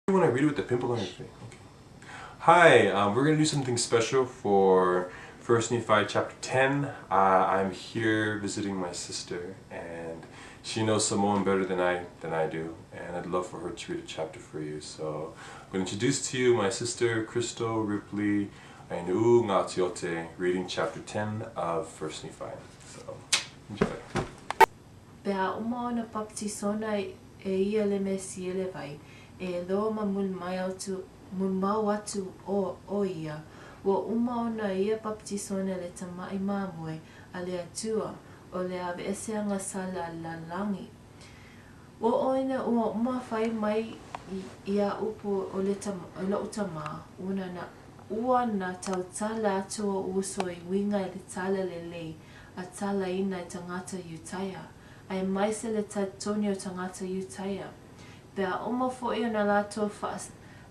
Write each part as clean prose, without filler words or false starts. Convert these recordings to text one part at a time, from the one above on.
You want to read it with the pimple on your face? Okay. Hi, we're going to do something special for First Nephi chapter 10. I'm here visiting my sister, and she knows Samoan better than I do, and I'd love for her to read a chapter for you. So I'm going to introduce to you my sister Crystal Ripley Ainu Ngatiote reading chapter 10 of First Nephi. So enjoy. Pea uma ona papatisona ia le mesi ele vai, e loa ma mun mau atu o ia. Wa uma ona ia papatisona le tamai mamue a le atua, o le ave eseanga sala la langi. Wa oina ua uma fai mai ia upu o le utama, ua na tautala atua uso I winga I le tala lelei, a tala ina I tangata Utaya. Ai mai se le tatoni o tangata Utaya. Pea oma fo'i o na lato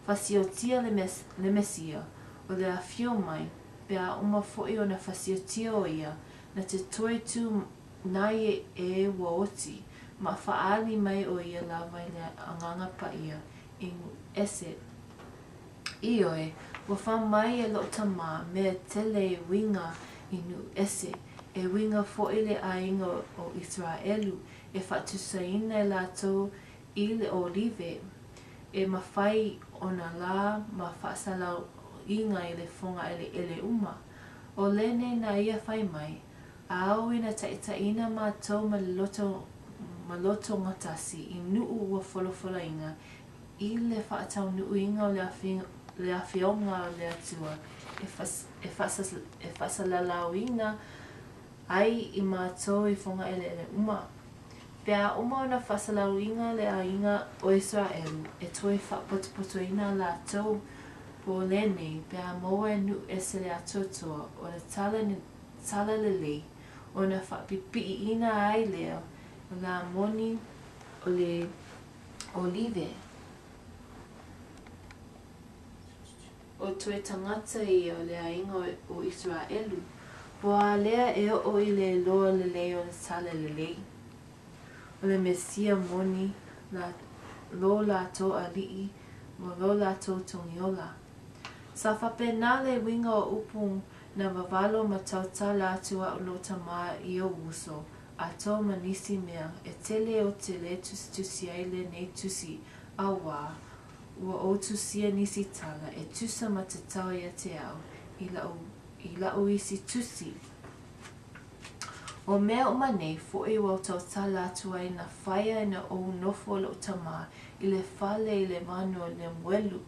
fasiotia le mesia, o le afio mai, pea oma fo'i o na fasiotia o ia, na te toi tu nai e ua oti, ma faali mai o ia lava I le anganga pa ia, in ese. Ioe, wa wha mai e lo tama me tele winga inu ese, e winga fo'i le ainga o Israelu, e whatusaina e lato I le olive, e mawhai o na la ma whaasalau inga I le fonga ele uma. O lene na ia whai mai, a au ina taitaina mātou ma loto ngatasi I nuu ua wholofola inga, I le whaatau nuu inga o le awhionga o le atua, e whasalalau inga ai I mātou I fonga ele uma. Pea uma o na whasalauinga le ainga o Israelu, e toi whapotopotoina la tau po lene, pea moa e nu ese le atotoa, o le tala le lei, o na whapipi ina ai lea, o la moni o le olive. O toi tangata I o le ainga o Israelu, po a lea e o I le loa le lei o le tala le lei. O le mesia moni la lo lato ali'i mo lo lato tongiola. Sa whapena le winga o upung na wawalo matauta latua o lo tama I o uso, a tō manisi mea e tele o te le tusi ai le nei tusi a wā, ua o tusia nisi tala e tusa matatau ia te au, I lau isi tusi. O mea o manei fo'i wau tautala atu ai na whaia na o nofo lo tama I le whale I le manu o le mwelu.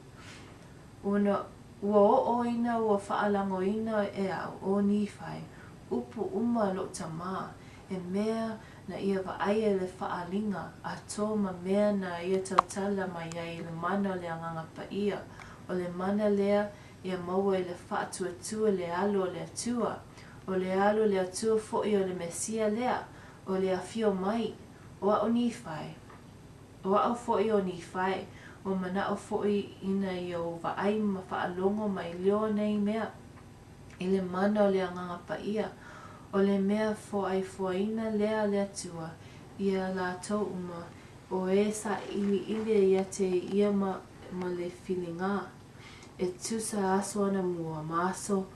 Ua o ina ua whaalango ina e au o Nifae, upu uma lo tama, e mea na ia waaia le whaalinga, a tō ma mea na ia tautala mai ai le mana le anganga pa ia, o le mana lea ia maua I le whaatuatua le alo le atua, o le alo le atua fo'i o le mesia lea, o le afio mai, o a o Nifae. O a o fo'i o Nifae, o mana o fo'i ina I o vaai ma whaalongo mai leo nei mea, I le mana o le anganga pa ia, o le mea fo'ai fo'aina lea le atua, ia la tau uma, o e sa ili ia te ia ma le whilinga, e tusa aso ana mua, maaso,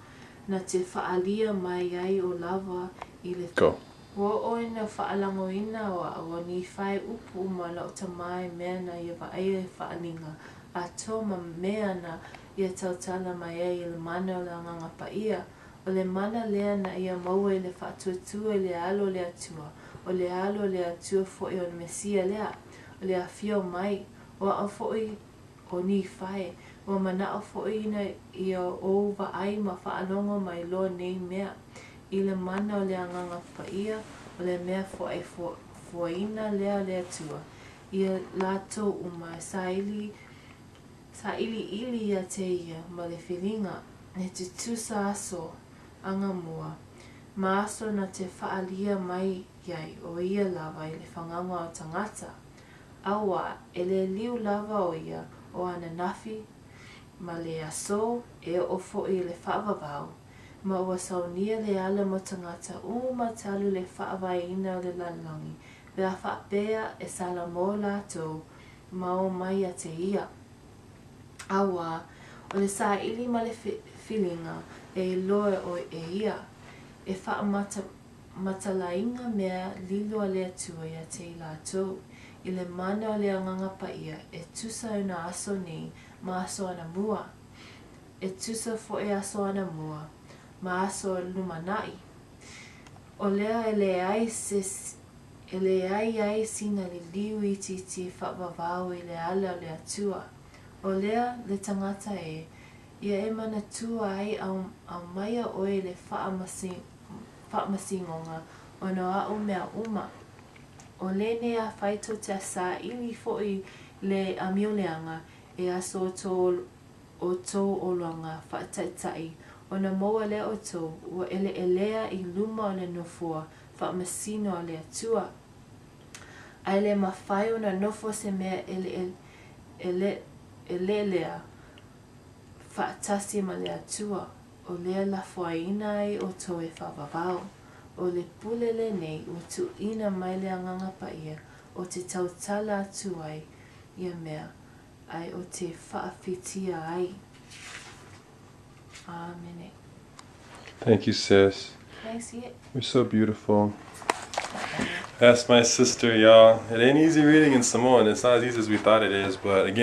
na te whaalia mai ai o lava I le Go. o ina whaalango ina o Nifae upu ma lau tamai mea na ia waaia e whaalinga a tō ma mea na ia tautala mai ai I le mana o le anganga pa ia o le mana lea na ia maua I le whaatuatua le alo le atua o le alo le atua fo'i o le mesia lea o le afio mai o a fo'i o Nifae o mana o fo'i ina ia o vaai ma whaalongo mai lo nei mea I le mana o le anganga pa ia o le mea fo'aina lea le atua ia lato uma sa ili ia te ia ma le whilinga ne te tusa aso anga mua ma aso na te whaalia mai iai o ia lava I le whangango o tangata awa e le liu lava o ia o ana NEPHI ma le aso e o fo'i le whaavavau ma ua saunia le ala mo tangata talu le whaavaina o le lalangi Pea whaapea e sala mō lātou ma o mai a te ia. Awa, o le sa ili ma le filinga e loe o e ia. E wha matalainga mea lilo a lea tua ia te i lātou. I le mana o le anganga pa ia e tusa una aso ni ma aso ana mua. E tusa fo e aso ana mua ma aso lumanai. O lea ele ai sina le liu I titi whapawau I le ala o le atua. O lea le tangata ia e mana tua ai au maia oe le whaamasingonga o no au mea uma. O lene a whaito te asa ili fo'i le amioleanga e aso o tō olanga whaataitai o na moa le o tō ua elea I luma o le nofua whaamasino o le atua. Ai le mawhai o na nofo se mea lea whaatasi ma le atua o lea la fuaina ai o tō e whawawau. O le pulele nei o tu ina mai le anganga pa ia o te tautala atu ai ia mea ai o te whaafitia ai. Amen. Thank you, sis. Can I see it? You're so beautiful. That's my sister, y'all. It ain't easy reading in Samoan. It's not as easy as we thought it is, but again,